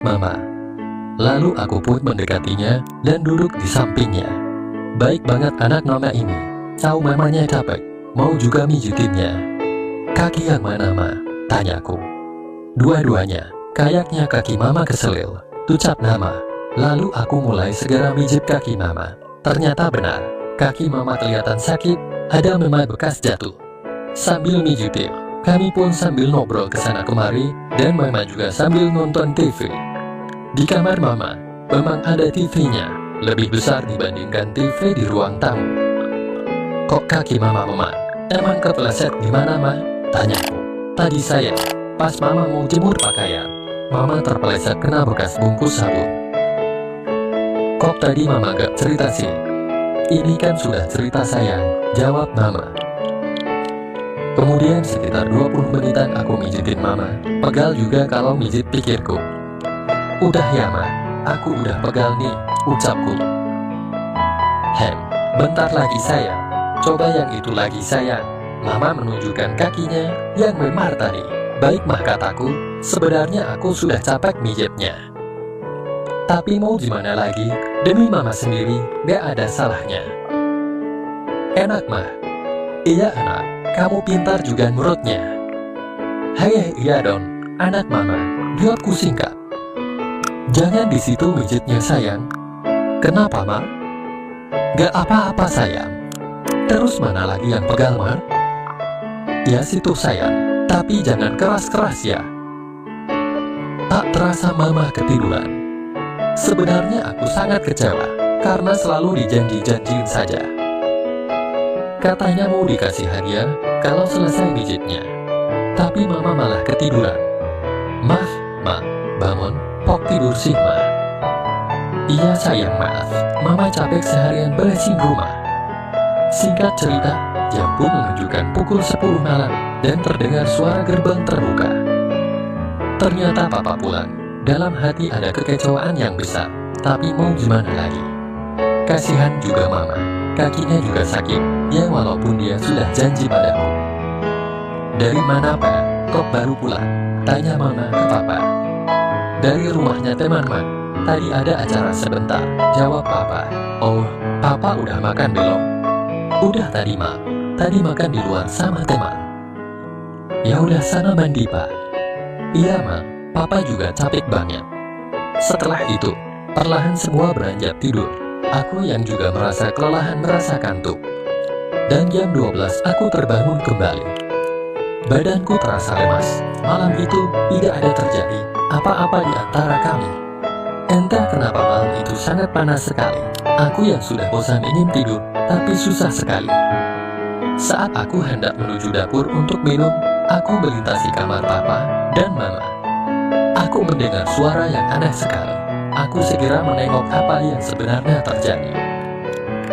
Mama. Lalu aku pun mendekatinya dan duduk di sampingnya. Baik banget anak Mama ini. Tahu mamanya capek, mau juga mijitinnya. Kaki yang mana, Ma? Tanyaku. Dua-duanya. Kayaknya kaki Mama keselil, ucap Nama. Lalu aku mulai segera mijit kaki Mama. Ternyata benar, kaki Mama kelihatan sakit, ada memang bekas jatuh. Sambil mijitin, kami pun sambil ngobrol kesana kemari, dan Mama juga sambil nonton TV. Di kamar Mama, memang ada TV-nya, lebih besar dibandingkan TV di ruang tamu. Kok kaki Mama memang? Emang kepleset gimana, Ma? Tanyaku. Tadi saya, pas Mama mau jemur pakaian, Mama terpeleset kena bekas bungkus sabun. Kok tadi Mama gak cerita sih? Ini kan sudah cerita sayang, jawab Mama. Kemudian sekitar 20 menitan aku mijitin Mama, pegal juga kalau mijit pikirku. Udah ya, Ma, aku udah pegal nih, ucapku. Bentar lagi sayang, coba yang itu lagi sayang. Mama menunjukkan kakinya yang memar tadi. Baik, mah, kataku, sebenarnya aku sudah capek mijitnya. Tapi mau gimana lagi, demi Mama sendiri, gak ada salahnya. Enak, Mah. Iya, anak, kamu pintar juga nurutnya. Hei, iya dong, anak Mama, jawabku singkat. Jangan di situ mijitnya sayang. Kenapa, Ma? Gak apa-apa sayang. Terus mana lagi yang pegal, Ma? Ya situ sayang, tapi jangan keras-keras ya. Tak terasa Mama ketiduran. Sebenarnya aku sangat kecewa, karena selalu dijanji-janjiin saja. Katanya mau dikasih hadiah kalau selesai mijitnya. Tapi Mama malah ketiduran. Ma, bangun, pok tidur sih, Ma. Iya sayang, maaf, Mama capek seharian beresin rumah. Singkat cerita, jam pun menunjukkan pukul 10 malam dan terdengar suara gerbang terbuka. Ternyata Papa pulang. Dalam hati ada kekecewaan yang besar, tapi mau gimana lagi? Kasihan juga Mama, kakinya juga sakit, ya walaupun dia sudah janji padaku. Dari mana, Pak? Kok baru pulang? Tanya Mama ke Papa. Dari rumahnya teman, Ma. Tadi ada acara sebentar, jawab Papa. Oh, Papa udah makan belum? Udah tadi, Ma. Tadi makan di luar sama teman. Ya udah sana mandi, Pak. Iya, Ma. Papa juga capek banget. Setelah itu, perlahan semua beranjak tidur. Aku yang juga merasa kelelahan merasa kantuk. Dan jam 12 aku terbangun kembali. Badanku terasa lemas. Malam itu tidak ada terjadi apa-apa di antara kami. Entah kenapa malam itu sangat panas sekali. Aku yang sudah bosan ingin tidur, tapi susah sekali. Saat aku hendak menuju dapur untuk minum, aku melintasi kamar Papa dan Mama. Aku mendengar suara yang aneh sekali. Aku segera menengok apa yang sebenarnya terjadi.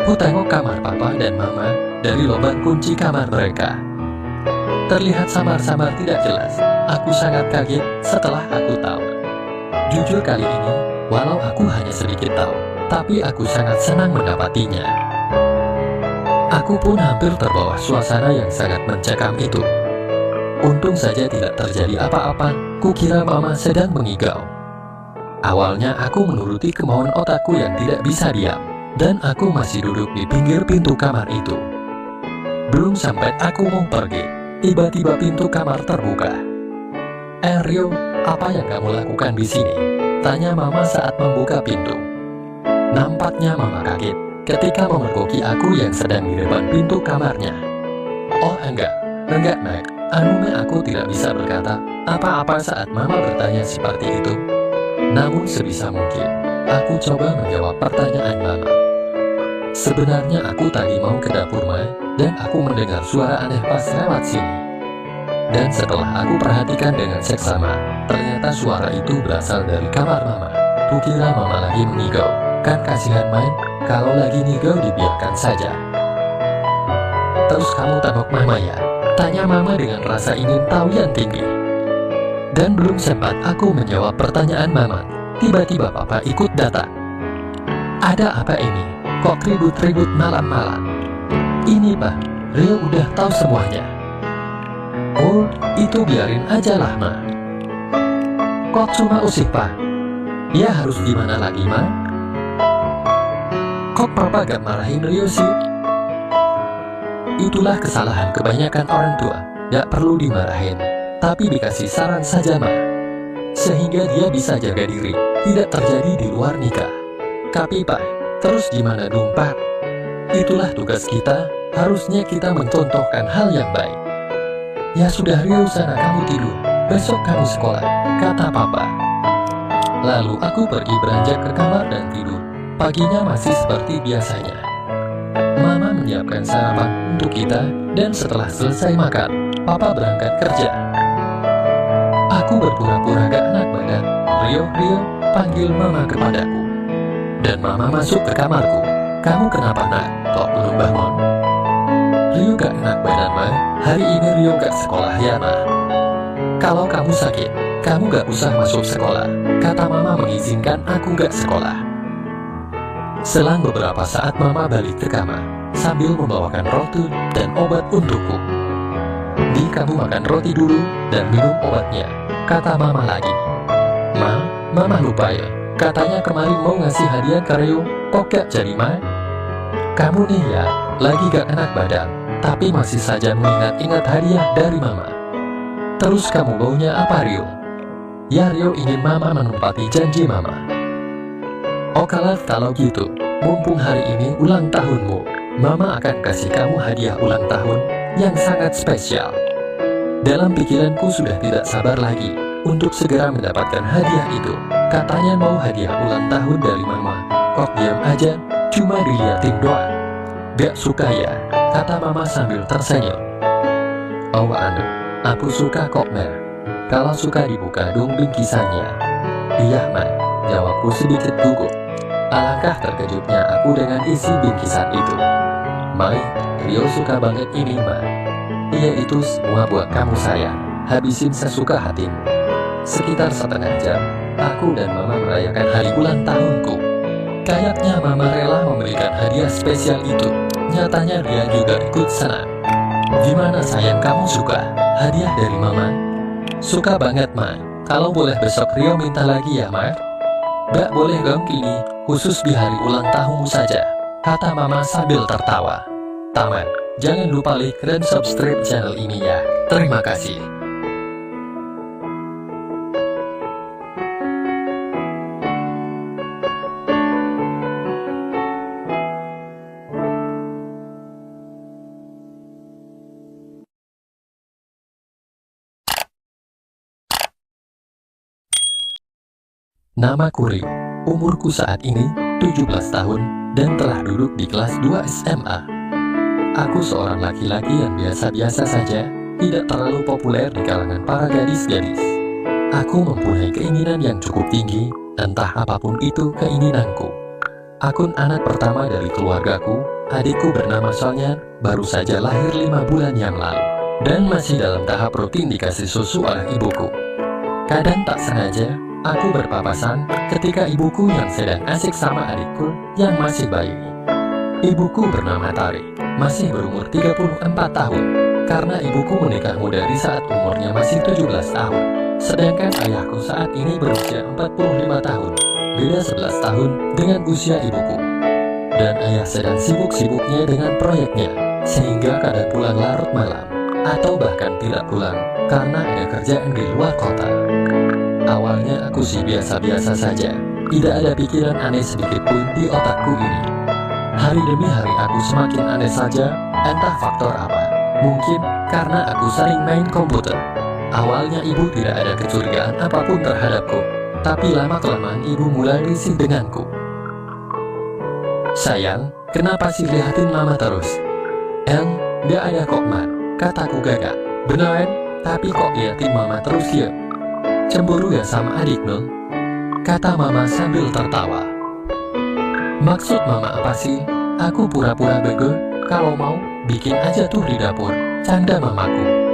Ku tengok kamar Papa dan Mama dari lubang kunci kamar mereka. Terlihat samar-samar tidak jelas. Aku sangat kaget setelah aku tahu. Jujur kali ini, walau aku hanya sedikit tahu, tapi aku sangat senang mendapatinya. Aku pun hampir terbawa suasana yang sangat mencekam itu. Untung saja tidak terjadi apa-apa, kukira Mama sedang mengigau. Awalnya aku menuruti kemauan otakku yang tidak bisa diam, dan aku masih duduk di pinggir pintu kamar itu. Belum sampai aku mau pergi, tiba-tiba pintu kamar terbuka. Rio, apa yang kamu lakukan di sini? Tanya Mama saat membuka pintu. Nampaknya Mama kaget ketika memergoki aku yang sedang di depan pintu kamarnya. Oh enggak, Nak. Aku tidak bisa berkata apa-apa saat Mama bertanya seperti itu. Namun sebisa mungkin, aku coba menjawab pertanyaan Mama. Sebenarnya aku tadi mau ke dapur, Ma, dan aku mendengar suara aneh pas lewat sini. Dan setelah aku perhatikan dengan seksama, ternyata suara itu berasal dari kamar Mama. Kukira Mama lagi mengigau, kan kasihan main, kalau lagi ngigau dibiarkan saja. Terus kamu tengok Mama ya? Tanya Mama dengan rasa ingin tahu yang tinggi. Dan belum sempat aku menjawab pertanyaan Mama, tiba-tiba Papa ikut datang. Ada apa ini? Kok ribut-ribut malam-malam? Ini, Pak, Rio udah tahu semuanya. Oh, itu biarin aja lah, Ma. Kok cuma usik, Pak? Ya harus gimana lagi, Ma? Kok Papa gak marahin Rio sih? Itulah kesalahan kebanyakan orang tua. Gak perlu dimarahin, tapi dikasih saran saja, Ma. Sehingga dia bisa jaga diri, tidak terjadi di luar nikah. Tapi Pak, terus gimana dong, Pak? Itulah tugas kita, harusnya kita mencontohkan hal yang baik. Ya sudah Rio, sana kamu tidur, besok kamu sekolah, kata Papa. Lalu aku pergi beranjak ke kamar dan tidur. Paginya masih seperti biasanya. Mama menyiapkan sarapan untuk kita, dan setelah selesai makan, Papa berangkat kerja. Aku berpura-pura gak enak badan. Rio, panggil Mama kepadaku. Dan Mama masuk ke kamarku. Kamu kenapa, Nak? Kok belum bangun? Rio gak enak badan, Ma. Hari ini Rio gak sekolah ya, Ma. Kalau kamu sakit, kamu gak usah masuk sekolah, kata Mama mengizinkan aku gak sekolah. Selang beberapa saat Mama balik ke kamar, sambil membawakan roti dan obat untukku. Di, kamu makan roti dulu dan minum obatnya, kata Mama lagi. Mama lupa ya, katanya kemarin mau ngasih hadiah ke Rio, kok gak jadi, Ma? Kamu nih ya, lagi gak enak badan, tapi masih saja mengingat-ingat hadiah dari Mama. Terus kamu maunya apa, Rio? Ya, Rio ingin Mama menempati janji Mama. Kalau gitu, mumpung hari ini ulang tahunmu, Mama akan kasih kamu hadiah ulang tahun yang sangat spesial. Dalam pikiranku sudah tidak sabar lagi untuk segera mendapatkan hadiah itu. Katanya mau hadiah ulang tahun dari Mama. Kok diam aja, cuma diliatin doang. Gak suka ya, kata Mama sambil tersenyum. Oh anu, aku suka kok, Ma. Kalau suka dibuka dong bingkisannya. Iya, Ma, jawabku sedikit gugup. Alangkah terkejutnya aku dengan isi bingkisan itu. Mai, Rio suka banget ini, Ma. Iya, itu semua buat kamu sayang. Habisin sesuka hatimu. Sekitar setengah jam, aku dan Mama merayakan hari ulang tahunku. Kayaknya Mama rela memberikan hadiah spesial itu. Nyatanya dia juga ikut senang. Gimana sayang, kamu suka hadiah dari Mama? Suka banget, Ma. Kalau boleh besok Rio minta lagi ya, Ma. Gak boleh dong kini, khusus di hari ulang tahunmu saja, kata Mama sambil tertawa. Tamat, jangan lupa like dan subscribe channel ini ya. Terima kasih. Namaku Rio, umurku saat ini 17 tahun dan telah duduk di kelas 2 SMA. Aku seorang laki-laki yang biasa-biasa saja, tidak terlalu populer di kalangan para gadis-gadis. Aku mempunyai keinginan yang cukup tinggi, entah apapun itu keinginanku. Akun anak pertama dari keluargaku, adikku bernama Sonyan, baru saja lahir 5 bulan yang lalu, dan masih dalam tahap rutin dikasih susu oleh ibuku. Kadang tak sengaja, aku berpapasan ketika ibuku yang sedang asik sama adikku yang masih bayi. Ibuku bernama Tari, masih berumur 34 tahun, karena ibuku menikah muda di saat umurnya masih 17 tahun. Sedangkan ayahku saat ini berusia 45 tahun, beda 11 tahun dengan usia ibuku. Dan ayah sedang sibuk-sibuknya dengan proyeknya, sehingga kadang pulang larut malam, atau bahkan tidak pulang, karena ada kerjaan di luar kota. Awalnya aku sih biasa-biasa saja, tidak ada pikiran aneh sedikit pun di otakku ini. Hari demi hari aku semakin aneh saja, entah faktor apa. Mungkin karena aku sering main komputer. Awalnya ibu tidak ada kecurigaan apapun terhadapku, tapi lama-kelamaan ibu mulai risih denganku. Sayang, kenapa sih lihatin Mama terus? Gak ada kok, Ma, kataku gagap. Beneran, tapi kok liatin Mama terus ya? Cemburu ya sama adikmu? Kata Mama sambil tertawa. Maksud Mama apa sih? Aku pura-pura bego, kalau mau, bikin aja tuh di dapur, canda Mamaku.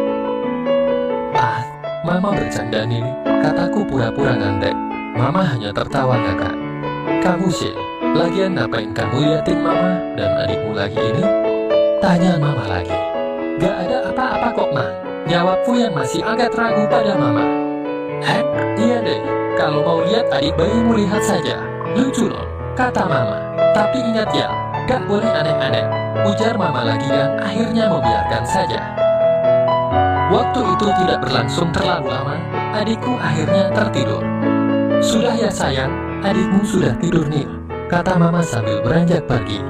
Mama bercanda nih, kataku pura-pura ngandek. Mama hanya tertawa ngakak. Kamu sih, lagian ngapain kamu liatin Mama dan adikmu lagi ini? Tanya Mama lagi. Gak ada apa-apa kok, Ma. Jawabku yang masih agak ragu pada Mama. Iya deh, kalau mau lihat adik bayimu lihat saja. Lucu loh, kata Mama. Tapi ingat ya, gak boleh aneh-aneh, ujar Mama lagi dan akhirnya membiarkan saja. Waktu itu tidak berlangsung terlalu lama, adikku akhirnya tertidur. Sudah ya sayang, adikmu sudah tidur nih, kata Mama sambil beranjak pergi.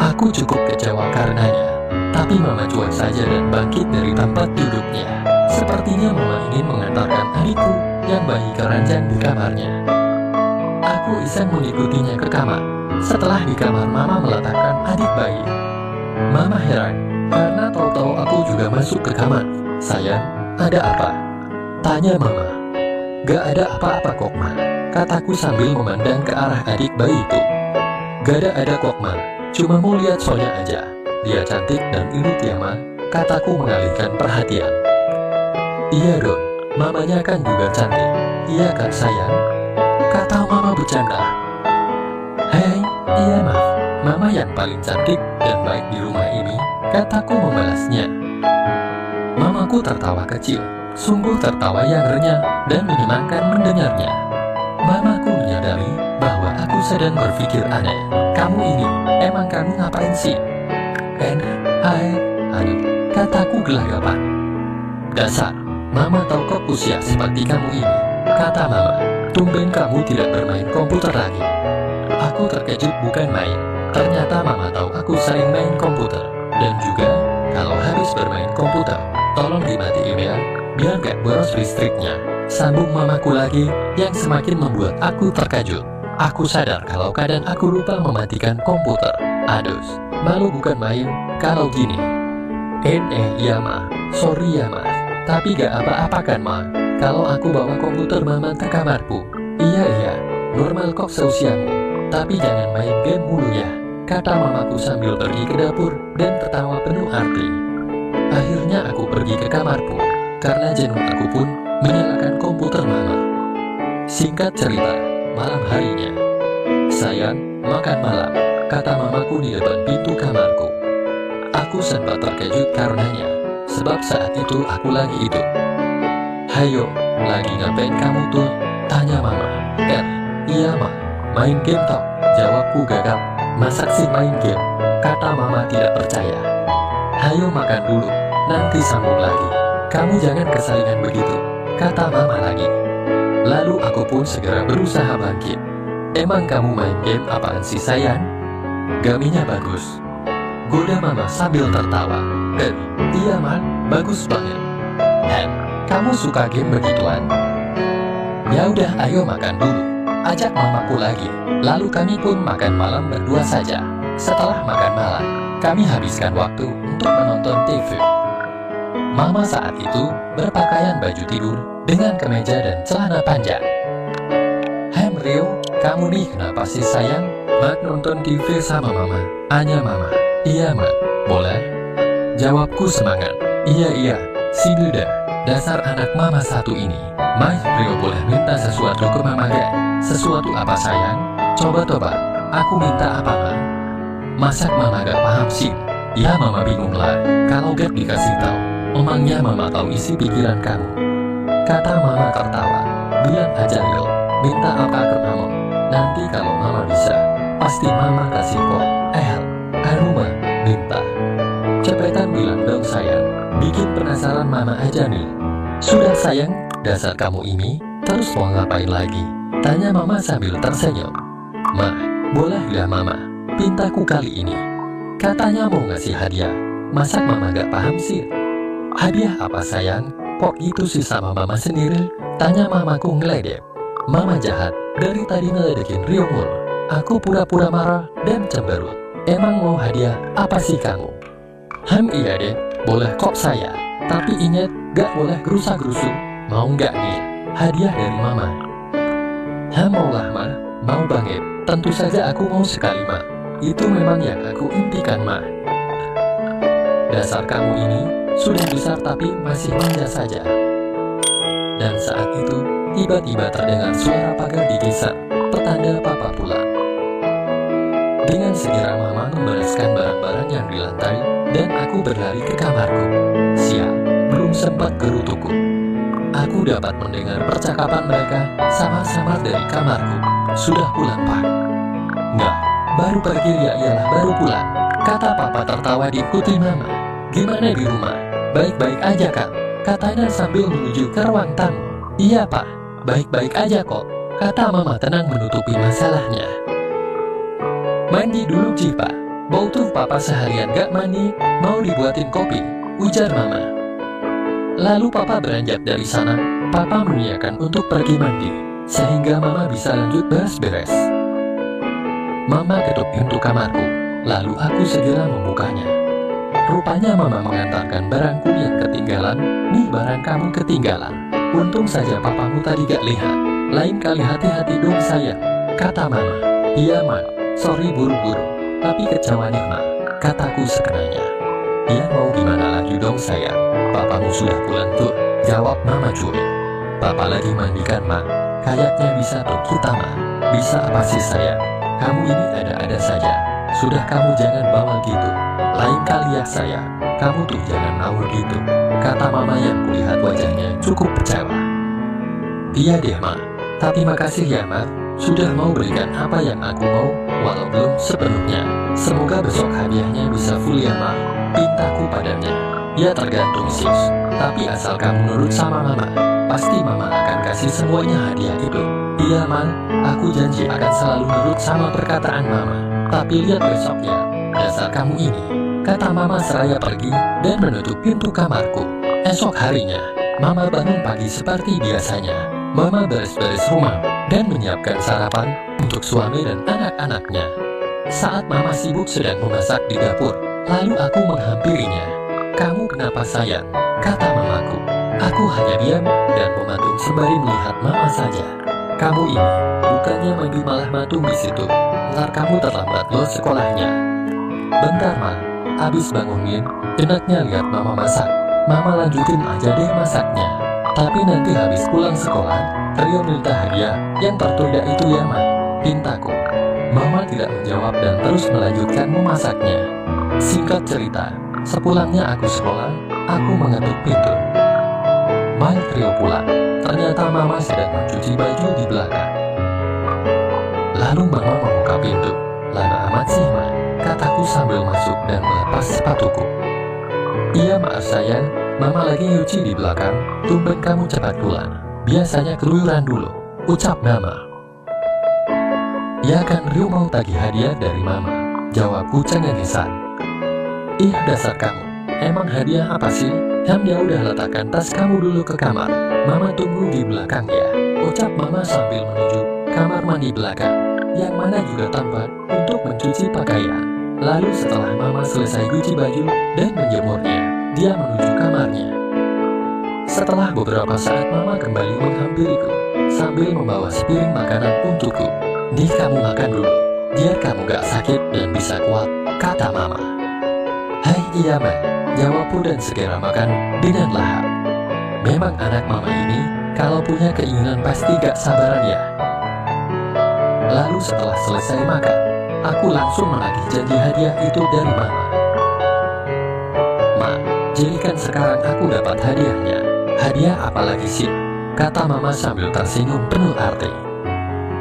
Aku cukup kecewa karenanya, tapi Mama cuek saja dan bangkit dari tempat duduknya. Sepertinya Mama ingin mengantarkan adikku yang bayi keranjang di kamarnya. Aku iseng mengikutinya ke kamar. Setelah di kamar Mama meletakkan adik bayi, Mama heran karena tahu-tahu aku juga masuk ke kamar. Sayang, ada apa? Tanya Mama. Gak ada apa-apa kok Ma, kataku sambil memandang ke arah adik bayi itu. Gak ada kok Ma, cuma mau lihat Sonya aja. Dia cantik dan imut ya Ma, kataku mengalihkan perhatian. Iya Don, mamanya kan juga cantik. Iya kan sayang? Kata Mama bercanda. Hei, iya Ma, Mama yang paling cantik dan baik di rumah ini, kataku membalasnya. Mamaku tertawa kecil, sungguh tertawa yang renyah dan menyenangkan mendengarnya. Mamaku menyadari bahwa aku sedang berpikir aneh. Kamu ini, emang kamu ngapain sih? Aduh, kataku gelagapan. Dasar, Mama tahu kok usia seperti kamu ini, kata Mama. Tumben kamu tidak bermain komputer lagi. Aku terkejut bukan main. Ternyata Mama tahu aku sering main komputer. Dan juga, kalau habis bermain komputer, tolong dimatiin ya, biar gak boros listriknya. Sambung Mamaku lagi, yang semakin membuat aku terkejut. Aku sadar kalau kadang aku lupa mematikan komputer. Adus, malu bukan main, kalau gini. Iya Ma, sorry ya Ma. Tapi gak apa-apa kan Ma, kalau aku bawa komputer Mama ke kamarku. Iya, normal kok seusiamu. Tapi jangan main game mulu ya, kata Mamaku sambil pergi ke dapur dan tertawa penuh arti. Akhirnya aku pergi ke kamarku, karena jenuh aku pun menyalakan komputer Mama. Singkat cerita, malam harinya. Sayang, makan malam, kata Mamaku di depan pintu kamarku. Aku sempat terkejut karenanya, sebab saat itu aku lagi itu. Hayo, lagi ngapain kamu tuh? Tanya Mama. Iya Ma, main game toh, jawabku gagap. Masak sih main game, kata Mama tidak percaya. Hayo makan dulu, nanti sambung lagi. Kamu jangan keseringan begitu, kata Mama lagi. Lalu aku pun segera berusaha bangkit. Emang kamu main game apaan sih sayang? Gaminya bagus, goda Mama sambil tertawa. Iya Ma, bagus banget. Kamu suka game begituan? Ya udah, ayo makan dulu, ajak Mamaku lagi. Lalu kami pun makan malam berdua saja. Setelah makan malam, kami habiskan waktu untuk menonton TV. Mama saat itu berpakaian baju tidur dengan kemeja dan celana panjang. Rio, kamu nih kenapa sih sayang? Mak nonton TV sama Mama. Anya Mama. Iya Mak, boleh? Jawabku semangat. Iya, sini dah. Dasar anak Mama satu ini. Mas Rio boleh minta sesuatu ke Mama gak? Sesuatu apa sayang? Coba tebak, aku minta apa Ma? Masak Mama gak paham sih? Ya Mama bingung lah, kalau gak dikasih tahu. Emangnya Mama tahu isi pikiran kamu? Kata Mama tertawa. Bilang aja Rio, minta apa ke Mama? Nanti kalau Mama bisa, pasti Mama kasih kok. Ma, minta. Cepetan bilang dong sayang, bikin penasaran Mama aja nih. Sudah sayang, dasar kamu ini, terus mau ngapain lagi? Tanya Mama sambil tersenyum. Ma, boleh gak Mama, pintaku kali ini? Katanya mau ngasih hadiah, masa Mama gak paham sih? Hadiah apa sayang? Kok gitu sih sama Mama sendiri? Tanya Mamaku ngeledek. Mama jahat, dari tadi ngeledekin Rio mulu. Aku pura-pura marah dan cemberut. Emang mau hadiah apa sih kamu? Iya deh, boleh kok saya. Tapi ingat, gak boleh gerusa-gerusu. Mau gak nih, hadiah dari Mama? Maulah Ma, mau banget. Tentu saja aku mau sekali Ma. Itu memang yang aku impikan Ma. Dasar kamu ini, sudah besar tapi masih manja saja. Dan saat itu, tiba-tiba terdengar suara pagar digeser, petanda Papa pulang. Dengan segera Mama membereskan barang-barang yang di lantai, dan aku berlari ke kamarku. Sial, belum sempat gerutuku. Aku dapat mendengar percakapan mereka samar-samar dari kamarku. Sudah pulang, Pak? Enggak, baru pergi ya, iyalah baru pulang, kata papa tertawa diikuti mama. Gimana di rumah? Baik-baik aja kan? Katanya sambil menuju ke ruang tamu. Iya Pak, baik-baik aja kok, kata mama tenang menutupi masalahnya. Mandi dulu Ci Pak, bau tuh papa seharian gak mandi, mau dibuatin kopi, ujar mama. Lalu papa beranjak dari sana, papa mengiyakan untuk pergi mandi, sehingga mama bisa lanjut beres-beres. Mama ketuk pintu kamarku, lalu aku segera membukanya. Rupanya mama mengantarkan barangku yang ketinggalan. Nih barang kamu ketinggalan. Untung saja papamu tadi gak lihat. Lain kali hati-hati dong sayang, kata mama. Iya Ma, sorry buru-buru, tapi kecewa nih Ma, kataku sekenanya. Ya mau gimana lagi dong sayang, papamu sudah pulang tuh, jawab mama cuy. Papa lagi mandikan Ma, kayaknya bisa tuh kita Ma. Bisa apa sih sayang, kamu ini ada-ada saja. Sudah kamu jangan bawel gitu. Lain kali ya sayang, kamu tuh jangan ngawur gitu, kata mama yang kulihat wajahnya cukup kecewa. Iya deh Ma, tapi makasih ya Ma, sudah mau berikan apa yang aku mau, walau belum sepenuhnya. Semoga besok hadiahnya bisa full ya Ma, pintaku padanya. Ya tergantung sis, tapi asal kamu nurut sama mama, pasti mama akan kasih semuanya hadiah itu. Iya Ma, aku janji akan selalu nurut sama perkataan mama. Tapi lihat besok ya, dasar kamu ini, kata mama seraya pergi dan menutup pintu kamarku. Esok harinya, mama bangun pagi seperti biasanya. Mama beres-beres rumah dan menyiapkan sarapan untuk suami dan anak-anaknya. Saat mama sibuk sedang memasak di dapur, lalu aku menghampirinya. Kamu kenapa sayang? Kata mamaku. Aku hanya diam dan mematung sembari melihat mama saja. Kamu ini, bukannya mandi malah matung di situ. Ntar kamu terlambat loh sekolahnya. Bentar Ma, abis bangunin, enaknya lihat mama masak. Mama lanjutin aja deh masaknya. Tapi nanti habis pulang sekolah, Rio minta hadiah yang tertunda itu ya Ma, pintaku. Mama tidak menjawab dan terus melanjutkan memasaknya. Singkat cerita, sepulangnya aku sekolah, aku mengetuk pintu. Baik Rio pulang, ternyata mama sedang mencuci baju di belakang. Lalu mama membuka pintu. Lama amat sih Ma, kataku sambil masuk dan melepas sepatuku. Iya maaf sayang, mama lagi nyuci di belakang, tumben kamu cepat pulang. Biasanya keluyuran dulu, ucap mama. Ya kan Rio mau tagih hadiah dari mama, jawabku cengengesan. Ih dasar kamu, emang hadiah apa sih? Ya udah letakkan tas kamu dulu ke kamar, mama tunggu di belakang ya, ucap mama sambil menuju kamar mandi belakang, yang mana juga tempat untuk mencuci pakaian. Lalu setelah mama selesai cuci baju dan menjemurnya, dia menuju kamarnya. Setelah beberapa saat mama kembali menghampiriku sambil membawa sepiring makanan untukku. Nih kamu makan dulu, biar kamu gak sakit dan bisa kuat, kata mama. Hai iya Ma, jawabku dan segera makan dengan lahap. Memang anak mama ini kalau punya keinginan pasti gak sabaran ya. Lalu setelah selesai makan, aku langsung menagih janji hadiah itu dari mama. Ma, jadi kan sekarang aku dapat hadiahnya. Hadiah apa lagi sih? Kata mama sambil tersenyum penuh arti.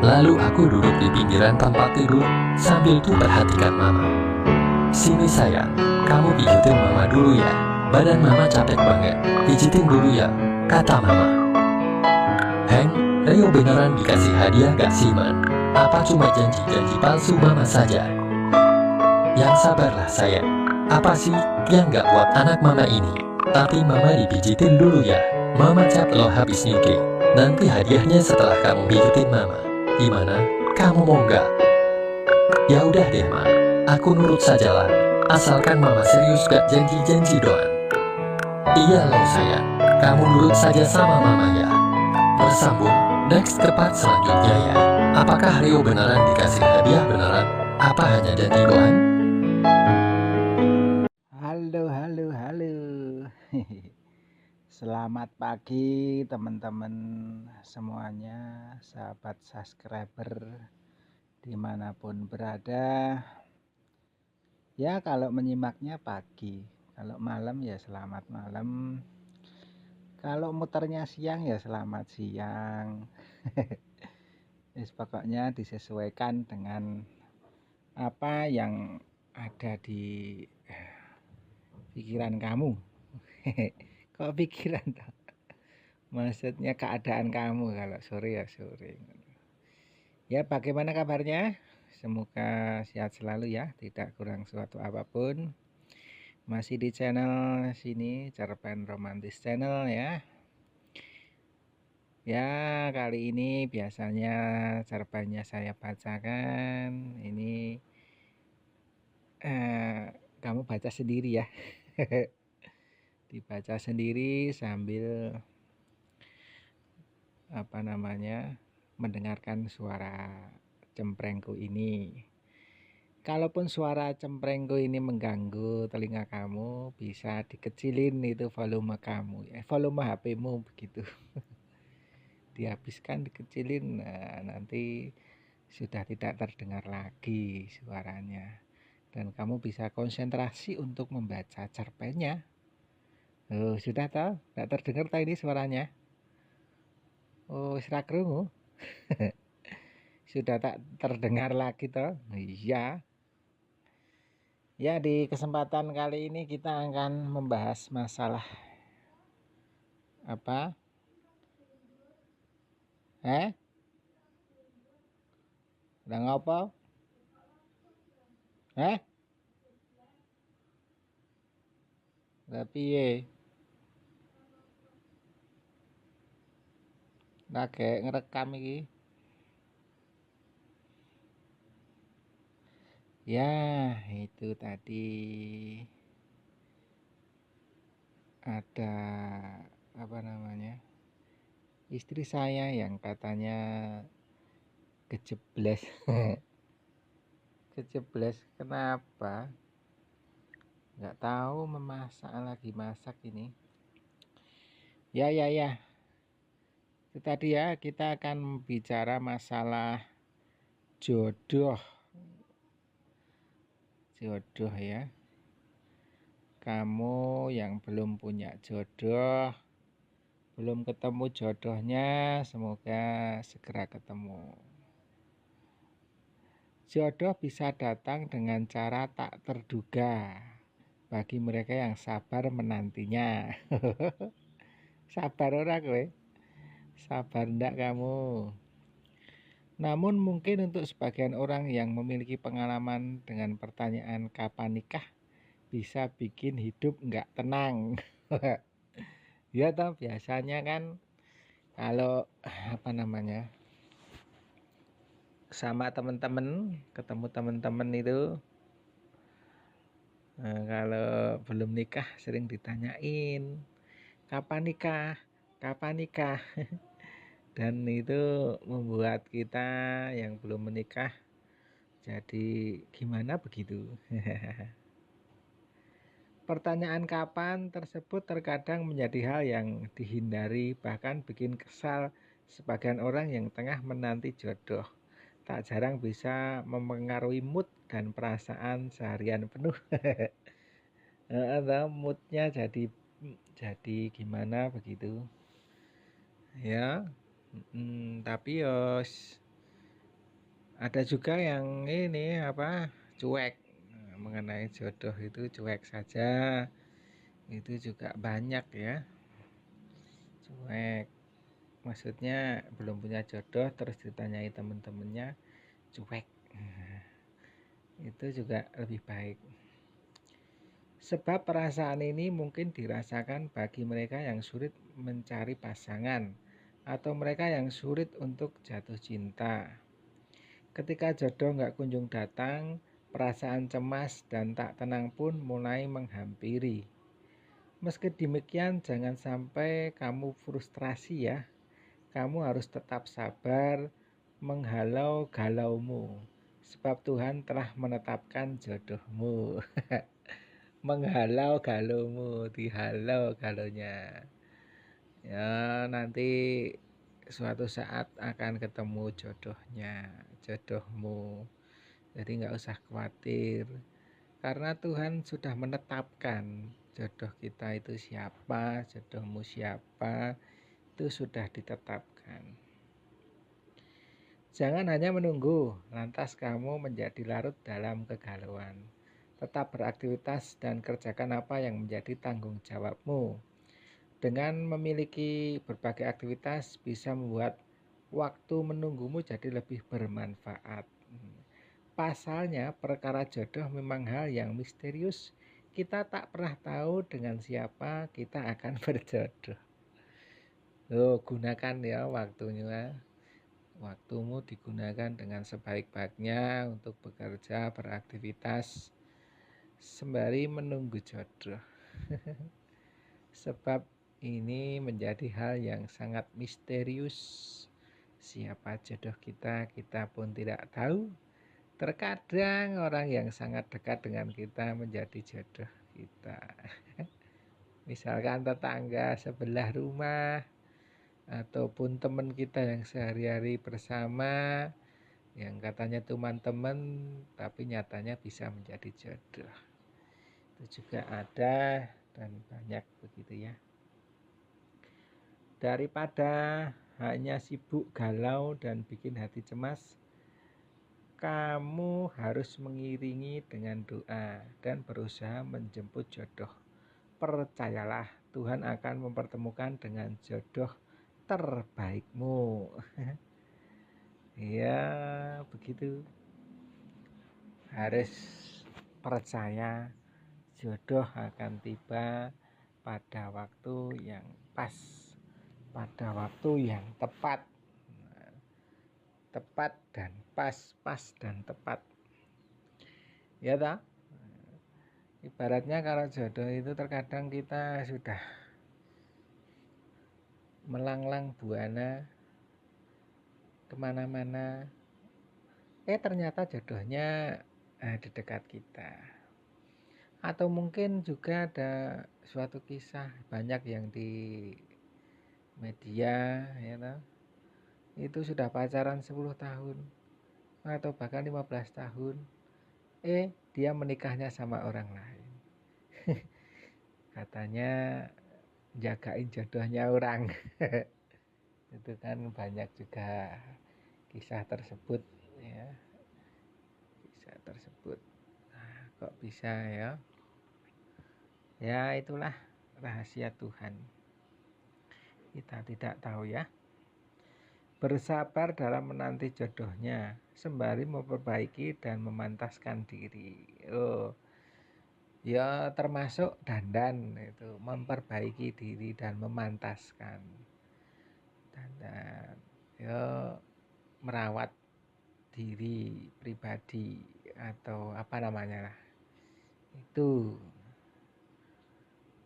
Lalu aku duduk di pinggiran tempat tidur sambil tuh perhatikan mama. Sini sayang, kamu pijitin mama dulu ya. Badan mama capek banget, pijitin dulu ya, kata mama. Heng, Rio beneran dikasih hadiah gak sih Man? Apa cuma janji-janji palsu mama saja? Yang sabarlah sayang, apa sih yang gak buat anak mama ini? Tapi mama dipijitin dulu ya, mama cap lo habis nyuki. Nanti hadiahnya setelah kamu pijitin mama. Gimana? Kamu mau gak? Ya udah deh Ma, aku nurut sajalah, asalkan mama serius gak janji-janji doang. Iya loh sayang, kamu nurut saja sama mama ya. Bersambung, next ke part selanjutnya ya. Apakah Rio beneran dikasih hadiah beneran? Apa hanya janji doang? Halo, halo, halo. Selamat pagi teman-teman semuanya, sahabat subscriber dimanapun berada. Ya kalau menyimaknya pagi, kalau malam ya selamat malam. Kalau muternya siang ya selamat siang. Pokoknya disesuaikan dengan apa yang ada di pikiran kamu. Kok pikiran toh? Maksudnya keadaan kamu, kalau sore ya sore. Ya, bagaimana kabarnya? Semoga sehat selalu ya, tidak kurang suatu apapun. Masih di channel sini, Cerpen Romantis Channel ya. Ya, kali ini biasanya cerpennya saya bacakan. Ini kamu baca sendiri ya. Dibaca sendiri sambil mendengarkan suara cemprengku ini. Kalaupun suara cemprengku ini mengganggu telinga kamu, bisa dikecilin itu volume kamu, volume HP-mu begitu. Dihabiskan, dikecilin, nah, nanti sudah tidak terdengar lagi suaranya. Dan kamu bisa konsentrasi untuk membaca cerpennya. Oh, sudah tahu? Tidak terdengar tahu ini suaranya? Oh, serak krungu. Sudah tak terdengar lagi toh? Iya. Ya, di kesempatan kali ini kita akan membahas masalah apa? Udah ngopo? Tapi ye, lagi ngerekam iki. Ya, itu tadi ada istri saya yang katanya kejeblos. Kejeblos kenapa? Nggak tahu, lagi masak ini. Ya. Itu tadi ya, kita akan bicara masalah jodoh. Jodoh ya. Kamu yang belum punya jodoh, belum ketemu jodohnya, semoga segera ketemu. Jodoh bisa datang dengan cara tak terduga bagi mereka yang sabar menantinya. Sabar ora kowe? Sabar ndak kamu? Namun mungkin untuk sebagian orang yang memiliki pengalaman dengan pertanyaan kapan nikah, bisa bikin hidup nggak tenang. Ya toh, biasanya kan kalau sama teman-teman, ketemu teman-teman itu kalau belum nikah sering ditanyain kapan nikah. Dan itu membuat kita yang belum menikah jadi gimana begitu. Pertanyaan kapan tersebut terkadang menjadi hal yang dihindari, bahkan bikin kesal sebagian orang yang tengah menanti jodoh. Tak jarang bisa mempengaruhi mood dan perasaan seharian penuh. Atau moodnya jadi gimana begitu ya. Tapi ada juga yang ini cuek. Mengenai jodoh itu cuek saja, itu juga banyak ya. Cuek maksudnya belum punya jodoh terus ditanyai temen-temennya cuek. Itu juga lebih baik, sebab perasaan ini mungkin dirasakan bagi mereka yang sulit mencari pasangan atau mereka yang sulit untuk jatuh cinta. Ketika jodoh nggak kunjung datang, perasaan cemas dan tak tenang pun mulai menghampiri. Meski demikian, jangan sampai kamu frustrasi ya. Kamu harus tetap sabar menghalau galaumu, sebab Tuhan telah menetapkan jodohmu. Menghalau galaumu, dihalau galaunya. Ya, nanti suatu saat akan ketemu jodohmu. Jadi nggak usah khawatir, karena Tuhan sudah menetapkan jodoh kita itu siapa, jodohmu siapa, itu sudah ditetapkan. Jangan hanya menunggu, lantas kamu menjadi larut dalam kegalauan. Tetap beraktivitas dan kerjakan apa yang menjadi tanggung jawabmu. Dengan memiliki berbagai aktivitas bisa membuat waktu menunggumu jadi lebih bermanfaat. Pasalnya, perkara jodoh memang hal yang misterius. Kita tak pernah tahu dengan siapa kita akan berjodoh. Gunakan ya waktunya. Waktumu digunakan dengan sebaik-baiknya untuk bekerja, beraktivitas, sembari menunggu jodoh. Sebab ini menjadi hal yang sangat misterius. Siapa jodoh kita, kita pun tidak tahu. Terkadang orang yang sangat dekat dengan kita menjadi jodoh kita. Misalkan tetangga sebelah rumah, ataupun teman kita yang sehari-hari bersama, yang katanya teman-teman tapi nyatanya bisa menjadi jodoh. Itu juga ada dan banyak begitu ya. Daripada hanya sibuk galau dan bikin hati cemas, kamu harus mengiringi dengan doa dan berusaha menjemput jodoh. Percayalah, Tuhan akan mempertemukan dengan jodoh terbaikmu. Ya, begitu. Harus percaya jodoh akan tiba pada waktu yang pas, pada waktu yang tepat. Tepat dan pas, pas dan tepat. Ya toh? Ibaratnya kalau jodoh itu terkadang kita sudah melanglang buana kemana-mana, ternyata jodohnya di dekat kita. Atau mungkin juga ada suatu kisah banyak yang di media ya toh, itu sudah pacaran 10 tahun atau bahkan 15 tahun, dia menikahnya sama orang lain. Katanya jagain jodohnya orang. Itu kan banyak juga kisah tersebut ya, kisah tersebut. Nah, kok bisa ya? Ya itulah rahasia Tuhan, kita tidak tahu ya. Bersabar dalam menanti jodohnya sembari memperbaiki dan memantaskan diri. Ya termasuk dandan itu, memperbaiki diri dan memantaskan dandan. Ya merawat diri pribadi atau apa namanya lah. Itu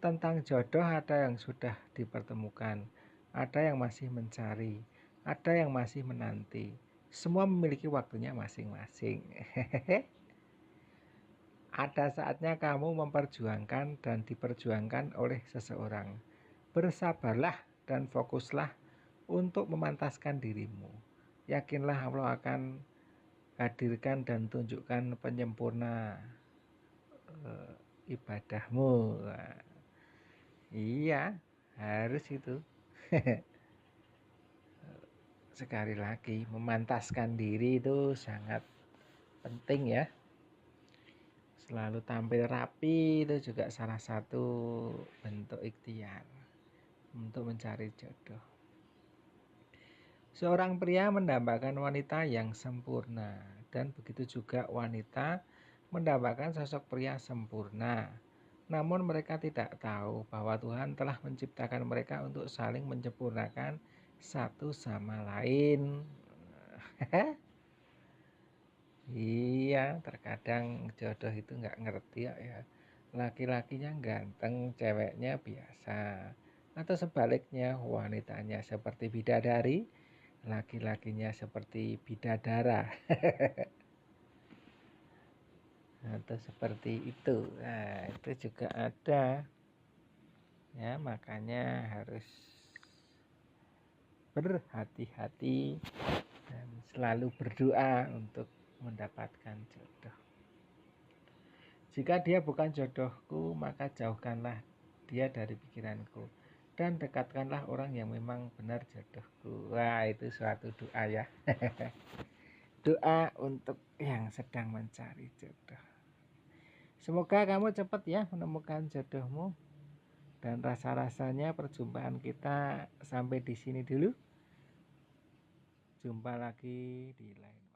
tentang jodoh, ada yang sudah dipertemukan, ada yang masih mencari, ada yang masih menanti. Semua memiliki waktunya masing-masing. Ada saatnya kamu memperjuangkan dan diperjuangkan oleh seseorang. Bersabarlah dan fokuslah untuk memantaskan dirimu. Yakinlah Allah akan hadirkan dan tunjukkan penyempurna ibadahmu. Iya, harus itu. Sekali lagi, memantaskan diri itu sangat penting ya. Selalu tampil rapi itu juga salah satu bentuk ikhtiar untuk mencari jodoh. Seorang pria mendambakan wanita yang sempurna, dan begitu juga wanita mendambakan sosok pria sempurna. Namun mereka tidak tahu bahwa Tuhan telah menciptakan mereka untuk saling menyempurnakan satu sama lain. Iya, terkadang jodoh itu nggak ngerti ya. Laki-lakinya ganteng, ceweknya biasa. Atau sebaliknya, wanitanya seperti bidadari, laki-lakinya seperti bidadara. Atau seperti itu. Nah, itu juga ada. Ya, makanya harus berhati-hati dan selalu berdoa untuk mendapatkan jodoh. Jika dia bukan jodohku, maka jauhkanlah dia dari pikiranku. Dan dekatkanlah orang yang memang benar jodohku. Wah, itu suatu doa ya. Doa untuk yang sedang mencari jodoh. Semoga kamu cepat ya menemukan jodohmu. Dan rasa-rasanya perjumpaan kita sampai di sini dulu. Jumpa lagi di lain